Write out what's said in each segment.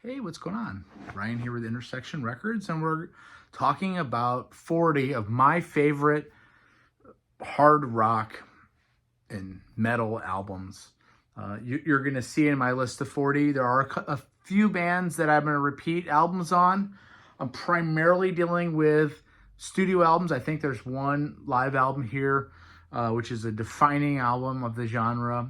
Hey, what's going on? Ryan here with Intersection Records, and we're talking about 40 of my favorite hard rock and metal albums. You're going to see in my list of 40, there are a few bands that I'm going to repeat albums on. I'm primarily dealing with studio albums. I think there's one live album here, which is a defining album of the genre.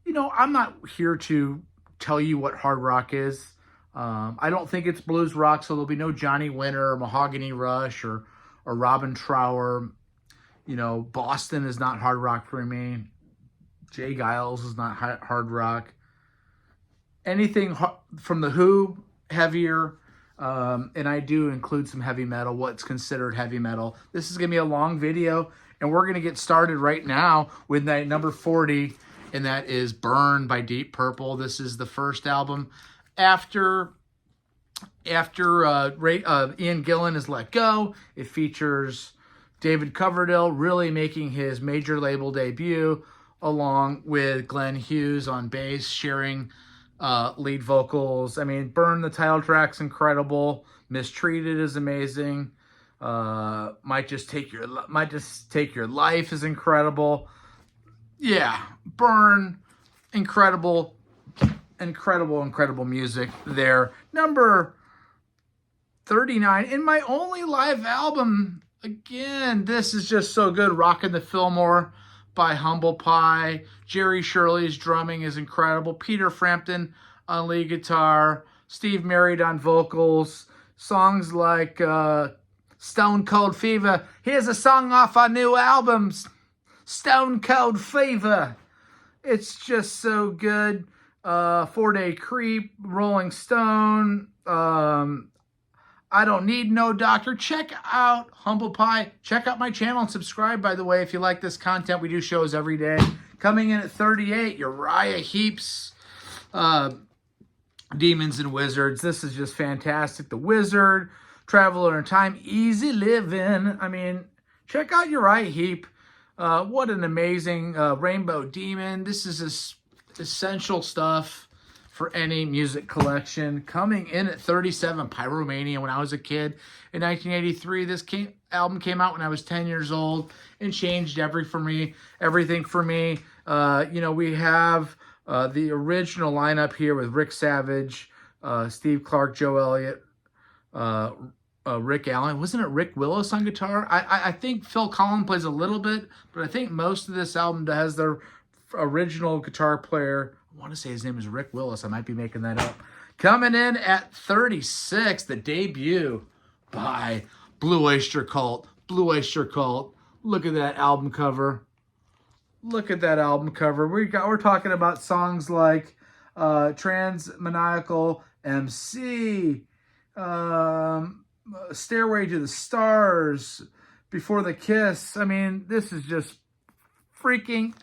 You know, I'm not here to tell you what hard rock is. I don't think it's blues rock, so there'll be no Johnny Winter or Mahogany Rush or Robin Trower. You know, Boston is not hard rock for me. Jay Giles is not hard rock. Anything from The Who, heavier, and I do include some heavy metal, what's considered heavy metal. This is going to be a long video, and we're going to get started right now with that number 40, and that is Burn by Deep Purple. This is the first album after Ian Gillan is let go. It features David Coverdale really making his major label debut, along with Glenn Hughes on bass, sharing lead vocals. I mean, Burn, the title track's incredible. Mistreated is amazing. Might Just Take Your Life is incredible. Yeah, Burn, incredible music there. Number 39, in my only live album. Again, this is just so good. Rockin' the Fillmore by Humble Pie. Jerry Shirley's drumming is incredible. Peter Frampton on lead guitar. Steve Merritt on vocals. Songs like Stone Cold Fever. Here's a song off our new albums, Stone Cold Fever. It's just so good. 4-Day Creep, Rolling Stone, I Don't Need No Doctor. Check out Humble Pie. Check out my channel and subscribe, by the way, if you like this content. We do shows every day. Coming in at 38, Uriah Heep's Demons and Wizards. This is just fantastic. The Wizard, Traveler in Time, Easy Living. I mean, check out Uriah Heep. What an amazing Rainbow Demon. This is essential stuff for any music collection. Coming in at 37, Pyromania. When I was a kid in 1983, this album came out when I was 10 years old and changed everything for me. You know, we have the original lineup here with Rick Savage, Steve Clark, Joe Elliott, Rick Allen. Wasn't it Rick Willis on guitar? I think Phil Collins plays a little bit, but I think most of this album has their original guitar player. I want to say his name is Rick Willis. I might be making that up. Coming in at 36, the debut by Blue Oyster Cult. Blue Oyster Cult. Look at that album cover. Look at that album cover. We're talking about songs like Transmaniacal MC, Stairway to the Stars, Before the Kiss. I mean, this is just freaking.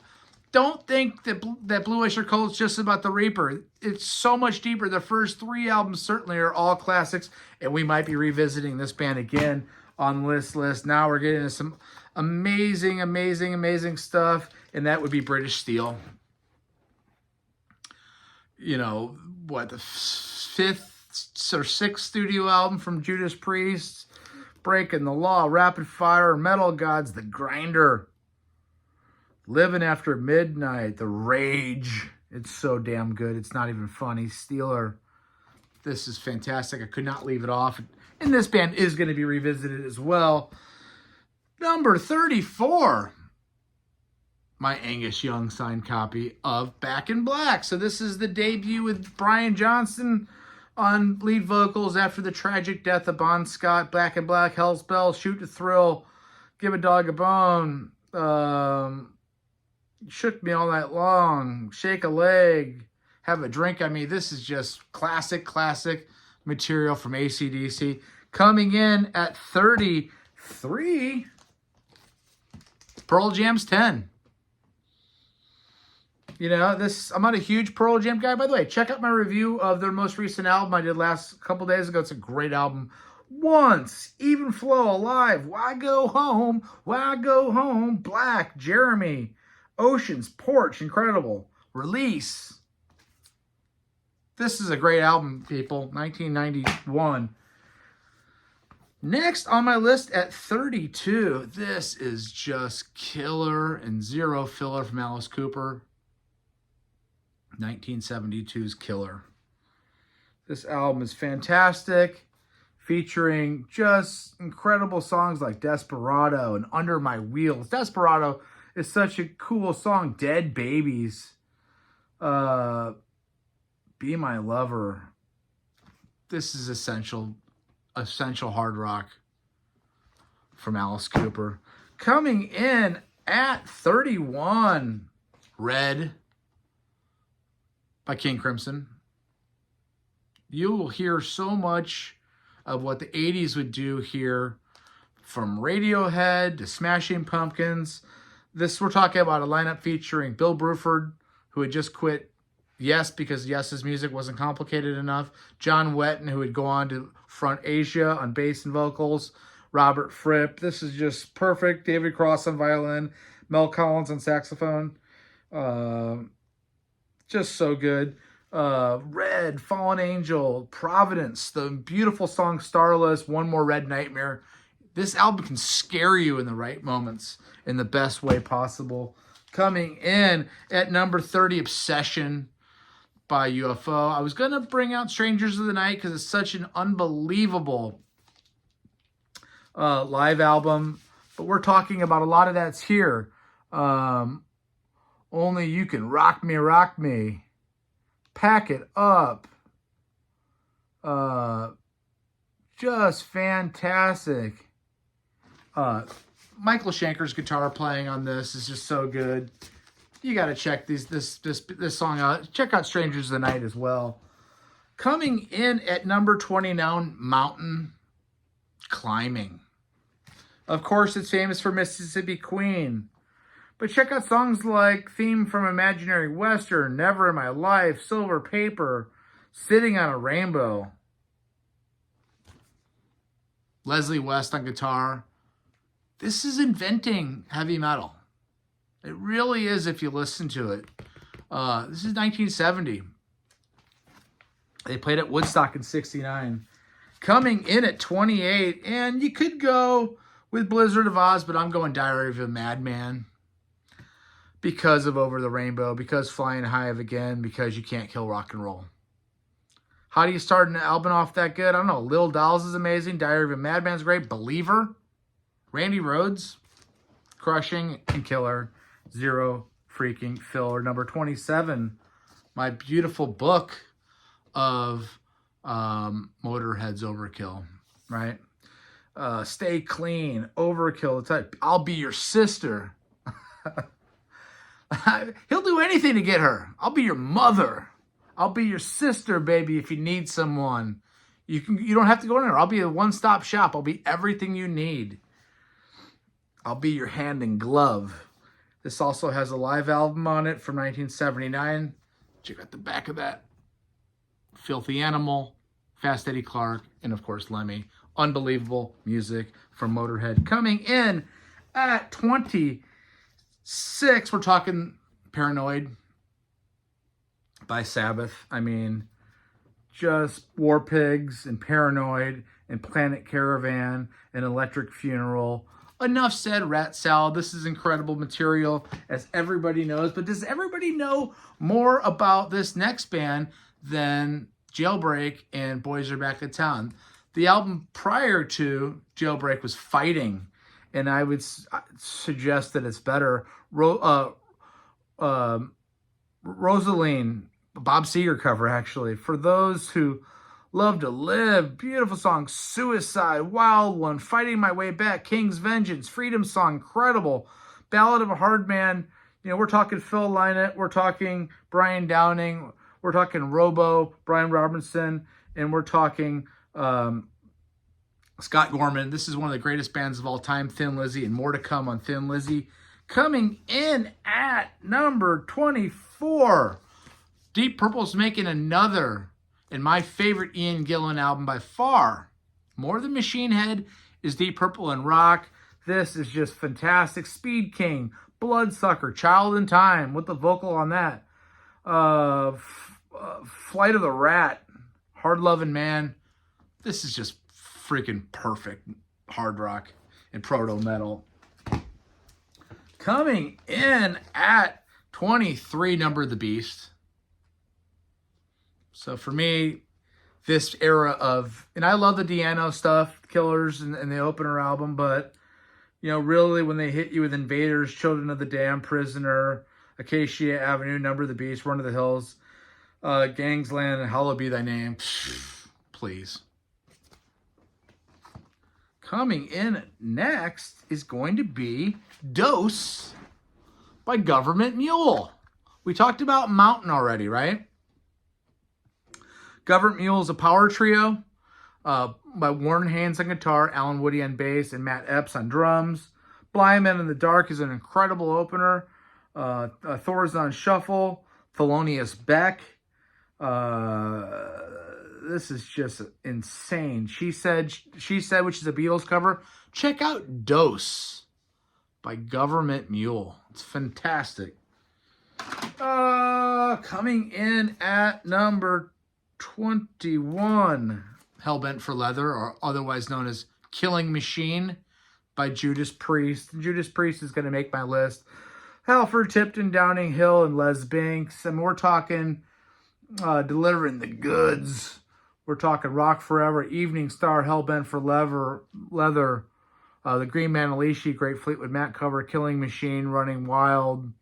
Don't think that Blue Oyster Cult is just about the Reaper. It's so much deeper. The first 3 albums certainly are all classics, and we might be revisiting this band again on this list. Now we're getting into some amazing stuff, and that would be British Steel. You know, what, the 5th or 6th studio album from Judas Priest, Breaking the Law, Rapid Fire, Metal Gods, The Grinder, Living After Midnight, The Rage. It's so damn good. It's not even funny. Steeler. This is fantastic. I could not leave it off. And this band is going to be revisited as well. Number 34. My Angus Young signed copy of Back in Black. So this is the debut with Brian Johnson on lead vocals after the tragic death of Bon Scott. Back in Black, Hell's Bells, Shoot to Thrill, Give a Dog a Bone, Shook Me All Night Long, Shake a Leg, Have a Drink on Me. This is just classic material from AC/DC. Coming in at 33, Pearl Jam's 10. You know, I'm not a huge Pearl Jam guy. By the way, check out my review of their most recent album I did last couple days ago. It's a great album. Once, Even Flow, Alive, Why Go Home, Black, Jeremy, Oceans, Porch, incredible. Release. This is a great album, people. 1991. Next on my list at 32, this is just killer and zero filler from Alice Cooper. 1972's Killer. This album is fantastic, featuring just incredible songs like Desperado and Under My Wheels. Desperado is such a cool song. Dead Babies. Be My Lover. This is essential hard rock from Alice Cooper. Coming in at 31, Red by King Crimson. You will hear so much of what the 80s would do here, from Radiohead to Smashing Pumpkins. We're talking about a lineup featuring Bill Bruford, who had just quit Yes because Yes's music wasn't complicated enough. John Wetton, who would go on to front Asia on bass and vocals. Robert Fripp. This is just perfect. David Cross on violin. Mel Collins on saxophone. Just so good. Red, Fallen Angel, Providence, the beautiful song Starless, One More Red Nightmare. This album can scare you in the right moments in the best way possible. Coming in at number 30, Obsession by UFO. I was going to bring out Strangers of the Night because it's such an unbelievable live album, but we're talking about a lot of that's here. Only You Can Rock Me, Pack It Up. Just fantastic. Michael Schenker's guitar playing on this is just so good. You got to check this song out. Check out Strangers of the Night as well. Coming in at number 29, Mountain Climbing. Of course, it's famous for Mississippi Queen. But check out songs like Theme from Imaginary Western, Never in My Life, Silver Paper, Sitting on a Rainbow. Leslie West on guitar. This is inventing heavy metal. It really is if you listen to it. This is 1970. They played at Woodstock in 69. Coming in at 28, and you could go with Blizzard of Oz, but I'm going Diary of a Madman. Because of Over the Rainbow, because Flying High Again, because You Can't Kill Rock and Roll. How do you start an album off that good? I don't know. Lil Dolls is amazing. Diary of a Madman's great. Believer. Randy Rhoads. Crushing and Killer. Zero freaking filler. Number 27. My beautiful book of Motorhead's Overkill. Right? Stay Clean. Overkill. I'll Be Your Sister. He'll do anything to get her. I'll be your mother. I'll be your sister, baby, if you need someone. You don't have to go anywhere. I'll be a one-stop shop. I'll be everything you need. I'll be your hand and glove. This also has a live album on it from 1979. Check out the back of that. Filthy Animal, Fast Eddie Clarke, and of course Lemmy. Unbelievable music from Motorhead. Coming in at 26, we're talking Paranoid by Sabbath. I mean, just War Pigs and Paranoid and Planet Caravan and Electric Funeral. Enough said, Rat Salad. This is incredible material, as everybody knows. But does everybody know more about this next band than Jailbreak and Boys Are Back in Town? The album prior to Jailbreak was Fighting, and I would suggest that it's better. Rosaline, Bob Seger cover, actually. For those who love to live, beautiful song. Suicide, Wild One, Fighting My Way Back, King's Vengeance, Freedom Song, incredible. Ballad of a Hard Man. You know, we're talking Phil Lynott, we're talking Brian Downing, we're talking Robo, Brian Robinson, and we're talking Scott Gorman. This is one of the greatest bands of all time, Thin Lizzy, and more to come on Thin Lizzy. Coming in at number 24, Deep Purple's making another, and my favorite Ian Gillan album by far, more than Machine Head, is Deep Purple and Rock. This is just fantastic. Speed King, Bloodsucker, Child in Time, with the vocal on that. Flight of the Rat, Hard Lovin' Man. This is just freaking perfect hard rock and proto metal. Coming in at 23, Number of the Beast. So for me, this era of, and I love the Diano stuff, Killers and the opener album, but, you know, really when they hit you with Invaders, Children of the Damned, Prisoner, Acacia Avenue, Number of the Beast, Run of the Hills, Gangsland, and Hallowed Be Thy Name. Please. Coming in next is going to be Dose by Gov't Mule. We talked about Mountain already, right? Gov't Mule is a power trio by Warren Haynes on guitar, Alan Woody on bass, and Matt Epps on drums. Blind Men in the Dark is an incredible opener. Thor's on shuffle. Thelonious Beck. This is just insane. She said, which is a Beatles cover. Check out Dose by Gov't Mule. It's fantastic. Coming in at number 21, Hellbent for Leather, or otherwise known as Killing Machine by Judas Priest. Judas Priest is going to make my list. Halford, Tipton, Downing Hill, and Les Binks. And we're talking Delivering the Goods. We're talking Rock Forever, Evening Star, Hellbent for Leather, The Green Man Alicia, Great Fleetwood Mac cover, Killing Machine, Running Wild,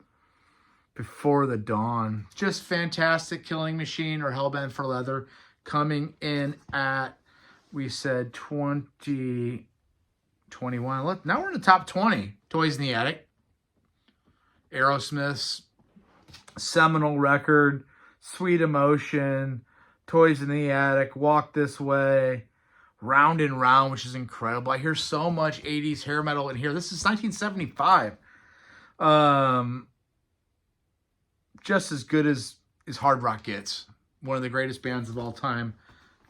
Before the Dawn. Just fantastic. Killing Machine or Hellbent for Leather. Coming in at, we said 20, 21. Look, now we're in the top 20. Toys in the Attic. Aerosmith's seminal record, Sweet Emotion, Toys in the Attic, Walk This Way, Round and Round, which is incredible. I hear so much 80s hair metal in here. This is 1975. Just as good as hard rock gets. One of the greatest bands of all time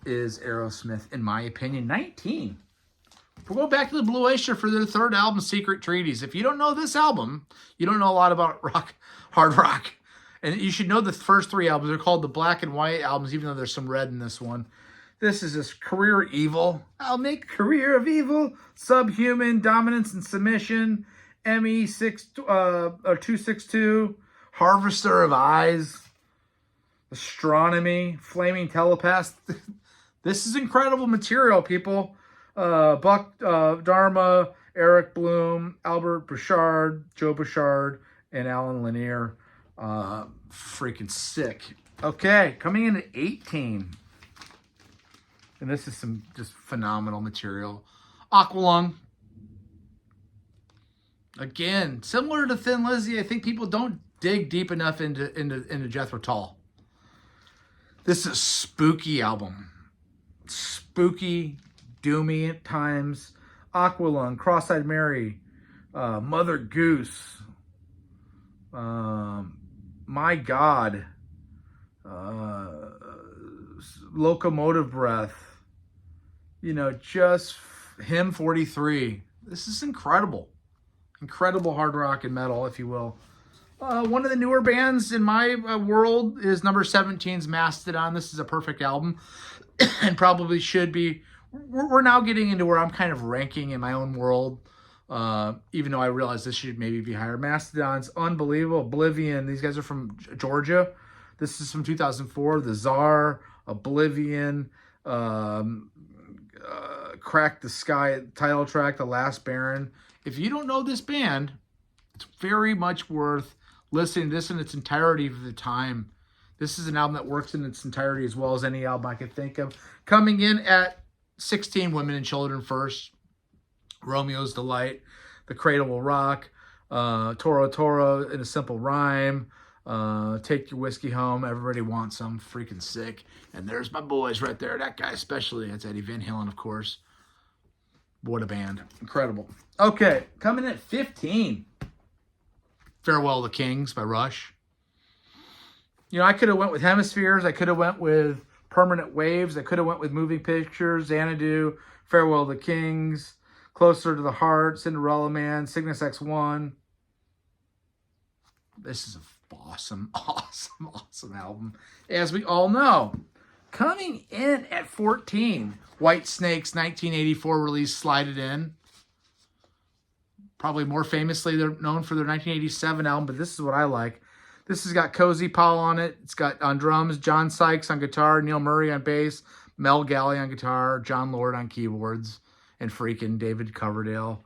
is Aerosmith, in my opinion. 19. We'll go back to the Blue Oyster for their third album, Secret Treaties. If you don't know this album, you don't know a lot about hard rock. And you should know the first three albums. They're called the Black and White albums, even though there's some red in this one. This is this Career Evil. I'll make a career of evil. Subhuman, Dominance and Submission. ME262. Harvester of Eyes. Astronomy. Flaming Telepath. This is incredible material, people. Buck Dharma, Eric Bloom, Albert Bouchard, Joe Bouchard, and Alan Lanier. Freaking sick. Okay, coming in at 18. And this is some just phenomenal material. Aqualung. Again, similar to Thin Lizzy, I think people don't dig deep enough into Jethro Tull. This is a spooky album. Spooky, doomy at times. Aqualung, Cross-Eyed Mary, Mother Goose, My God, Locomotive Breath, you know, just Hymn 43. This is incredible. Incredible hard rock and metal, if you will. One of the newer bands in my world is number 17's Mastodon. This is a perfect album and probably should be. We're now getting into where I'm kind of ranking in my own world, even though I realize this should maybe be higher. Mastodon's unbelievable. Oblivion. These guys are from Georgia. This is from 2004. The Czar, Oblivion, Crack the Skye title track, The Last Baron. If you don't know this band, it's very much worth listening to this in its entirety of the time. This is an album that works in its entirety as well as any album I could think of. Coming in at 16, Women and Children First, Romeo's Delight, The Cradle Will Rock, Toro Toro in a Simple Rhyme, Take Your Whiskey Home, Everybody Wants Some, freaking sick. And there's my boys right there, that guy especially. That's Eddie Van Halen, of course. What a band. Incredible. Okay, coming in at 15, Farewell to Kings by Rush. You know, I could have went with Hemispheres. I could have went with Permanent Waves. I could have went with Moving Pictures, Xanadu, Farewell to Kings, Closer to the Heart, Cinderella Man, Cygnus X1. This is awesome, awesome album, as we all know. Coming in at 14, Whitesnake's 1984 release, Slide It In. Probably more famously, they're known for their 1987 album, but this is what I like. This has got Cozy Powell on it. It's got on drums, John Sykes on guitar, Neil Murray on bass, Mel Galley on guitar, John Lord on keyboards, and freaking David Coverdale.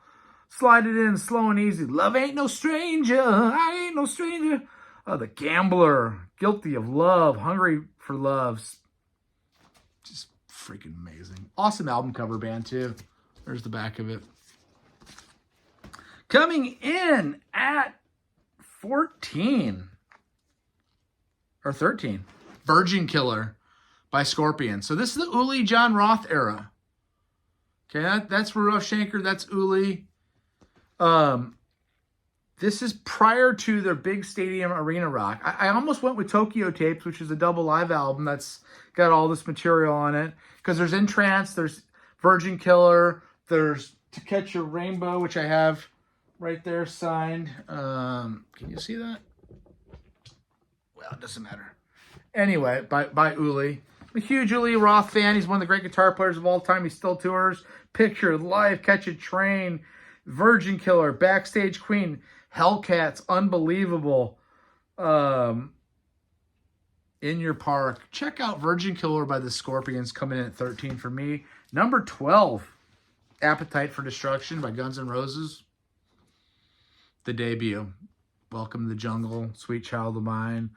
Slide it in, slow and easy. Love ain't no stranger, I ain't no stranger. The Gambler, Guilty of Love, Hungry for Love. Just freaking amazing. Awesome album cover band, too. There's the back of it. Coming in at 14 or 13, Virgin Killer by Scorpion. So this is the Uli John Roth era. Okay, that's Rudolph Schenker. That's Uli. This is prior to their big stadium arena rock. I almost went with Tokyo Tapes, which is a double live album that's got all this material on it. Because there's In Trance, there's Virgin Killer, there's To Catch Your Rainbow, which I have right there signed. Can you see that? Well, it doesn't matter. Anyway, by Uli. I'm a huge Uli Roth fan. He's one of the great guitar players of all time. He still tours. Picture, Life, Catch a Train, Virgin Killer, Backstage Queen, Hellcats, Unbelievable, In Your Park. Check out Virgin Killer by the Scorpions, coming in at 13 for me. Number 12, Appetite for Destruction by Guns N' Roses. The debut. Welcome to the Jungle, Sweet Child of Mine.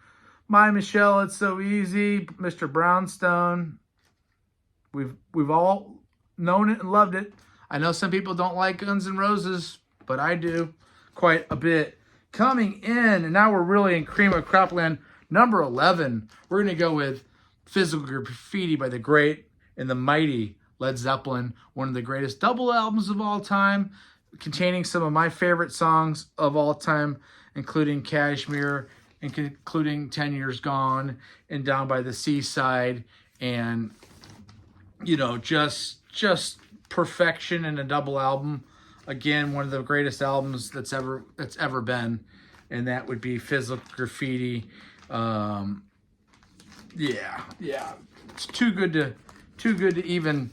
My Michelle, It's So Easy, Mr. Brownstone. We've all known it and loved it. I know some people don't like Guns N' Roses, but I do quite a bit. Coming in, and now we're really in cream of crop land, number 11. We're going to go with Physical Graffiti by the great and the mighty Led Zeppelin, one of the greatest double albums of all time, containing some of my favorite songs of all time, including Kashmir, and including 10 Years Gone, and Down by the Seaside, and, you know, just perfection in a double album. Again, one of the greatest albums that's ever been, and that would be Physical Graffiti. Yeah, it's too good to even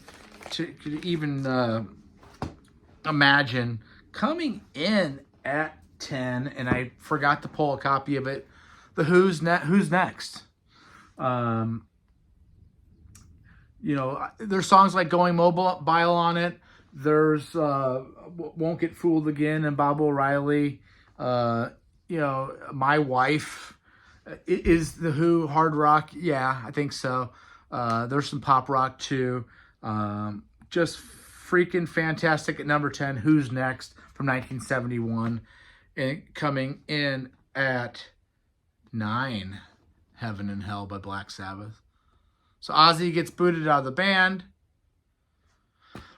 imagine. Coming in at 10, and I forgot to pull a copy of it. The Who's Next. You know, there's songs like Going Mobile on it. There's Won't Get Fooled Again and Bob O'Reilly. You know, My Wife. Is The Who hard rock? Yeah, I think so. There's some pop rock too. Just freaking fantastic at number 10. Who's Next from 1971. And coming in at 9, Heaven and Hell by Black Sabbath. So Ozzy gets booted out of the band.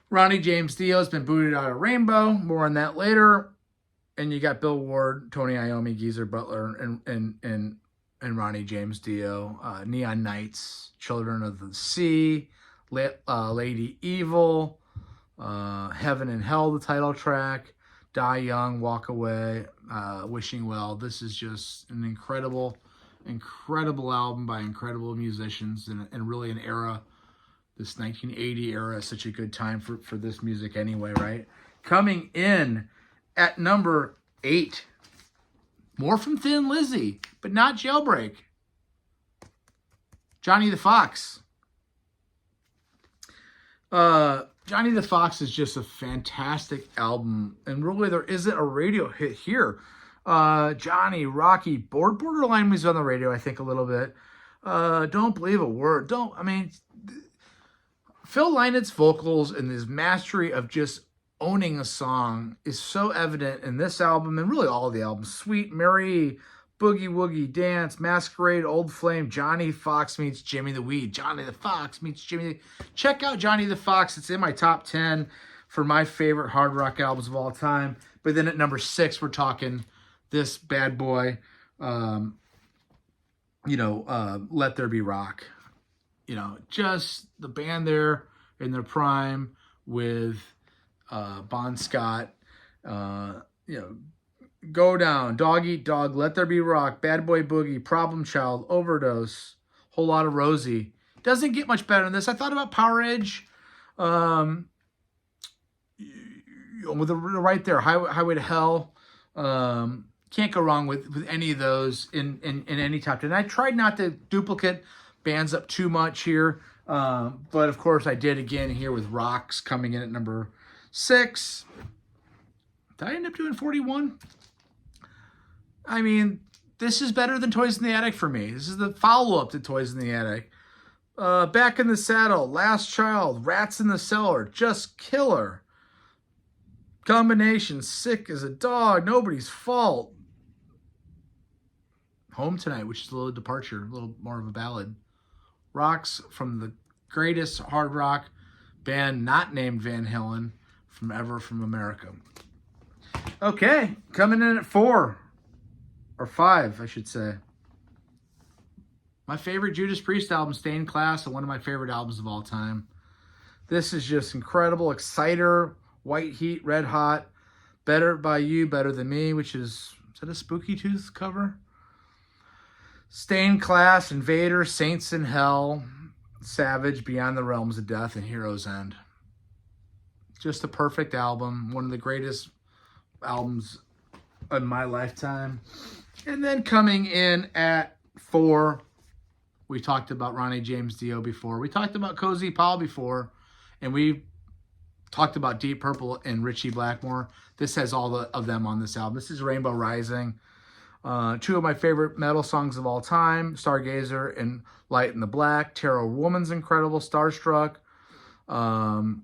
Ronnie James Dio has been booted out of Rainbow. More on that later. And you got Bill Ward, Tony Iommi, Geezer Butler, and Ronnie James Dio. Neon Knights, Children of the Sea, Lady Evil, Heaven and Hell, the title track, Die Young, Walk Away, Wishing Well. This is just an incredible album by incredible musicians, and really an era. This 1980 era is such a good time for this music anyway, right? Coming in at number 8, more from Thin Lizzy, but not Jailbreak. Johnny the Fox. Johnny the Fox is just a fantastic album, and really there isn't a radio hit here. Johnny, Rocky, Borderline was on the radio, I think, a little bit. Don't Believe a Word. Phil Lynott's vocals and his mastery of just owning a song is so evident in this album, and really all of the albums. Sweet Mary, Boogie Woogie Dance, Masquerade, Old Flame, Johnny Fox meets Jimmy the Weed. Johnny the Fox meets Jimmy. Check out Johnny the Fox. It's in my top 10 for my favorite hard rock albums of all time. But then at number 6, we're talking this bad boy, Let There Be Rock. You know, just the band there in their prime with Bon Scott, Go Down, Dog Eat Dog, Let There Be Rock, Bad Boy Boogie, Problem Child, Overdose, Whole Lot of Rosie. Doesn't get much better than this. I thought about Power Edge. With right there, Highway to Hell. Can't go wrong with any of those in any top 10. I tried not to duplicate bands up too much here. But of course I did again here with Rocks coming in at number 6. Did I end up doing 41? I mean, this is better than Toys in the Attic for me. This is the follow-up to Toys in the Attic. Back in the Saddle, Last Child, Rats in the Cellar, Just Killer. Combination, Sick as a Dog, Nobody's Fault. Home Tonight, which is a little departure, a little more of a ballad. Rocks from the greatest hard rock band not named Van Halen from America. Okay, coming in at 4. Or 5, I should say. My favorite Judas Priest album, Stained Class, and one of my favorite albums of all time. This is just incredible. Exciter, White Heat, Red Hot, Better by You, Better Than Me, which is that a Spooky Tooth cover? Stained Class, Invader, Saints in Hell, Savage, Beyond the Realms of Death, and Hero's End. Just a perfect album. One of the greatest albums in my lifetime. And then coming in at 4, we talked about Ronnie James Dio before. We talked about Cozy Powell before. And we talked about Deep Purple and Ritchie Blackmore. This has all of them on this album. This is Rainbow Rising. 2 of my favorite metal songs of all time, Stargazer and Light in the Black. Tarot Woman's incredible. Starstruck. Running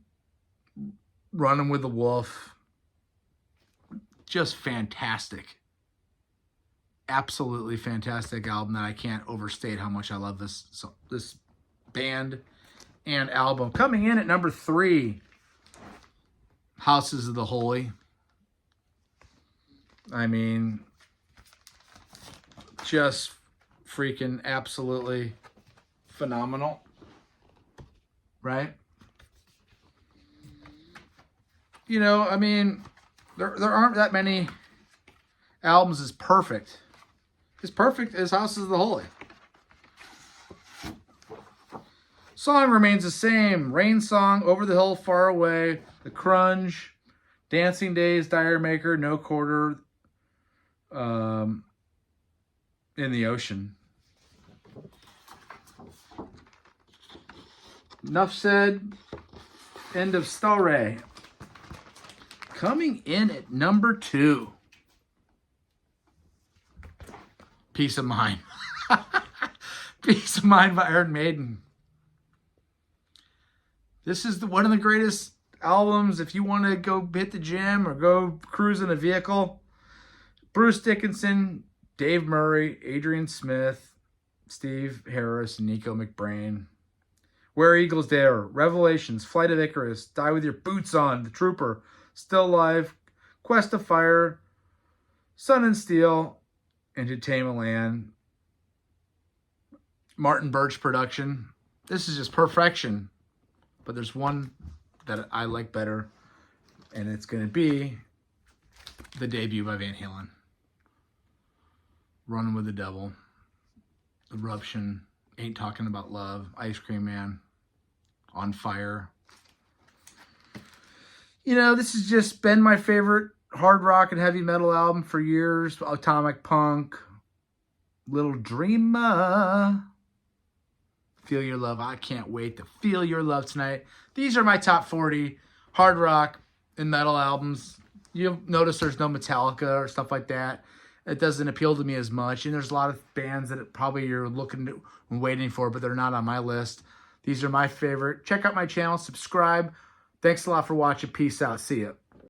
with the Wolf. Just fantastic. Absolutely fantastic album that I can't overstate how much I love this band and album. Coming in at number 3, Houses of the Holy. I mean, just freaking absolutely phenomenal, right? You know, I mean, there aren't that many albums as perfect as Houses of the Holy. Song remains the same. Rain Song, Over the Hill, Far Away, The Crunge, Dancing Days, Dire Maker, No Quarter, In the Ocean. Enough said. End of story. Coming in at number 2. Peace of Mind. Peace of Mind by Iron Maiden. This is one of the greatest albums if you want to go hit the gym or go cruise in a vehicle. Bruce Dickinson, Dave Murray, Adrian Smith, Steve Harris, Nico McBrain. Where Eagles Dare, Revelations, Flight of Icarus, Die With Your Boots On, The Trooper, Still Alive, Quest of Fire, Sun and Steel, and To Tame a Land. Martin Birch production. This is just perfection. But there's one that I like better, and it's going to be the debut by Van Halen. Running with the Devil, Eruption, Ain't Talking About Love, Ice Cream Man, On Fire. You know, this has just been my favorite hard rock and heavy metal album for years. Atomic Punk, Little Dreamer, Feel Your Love. I can't wait to feel your love tonight. These are my top 40 hard rock and metal albums. You'll notice there's no Metallica or stuff like that. It doesn't appeal to me as much. And there's a lot of bands that probably you're looking to and waiting for, but they're not on my list. These are my favorite. Check out my channel. Subscribe. Thanks a lot for watching. Peace out. See ya.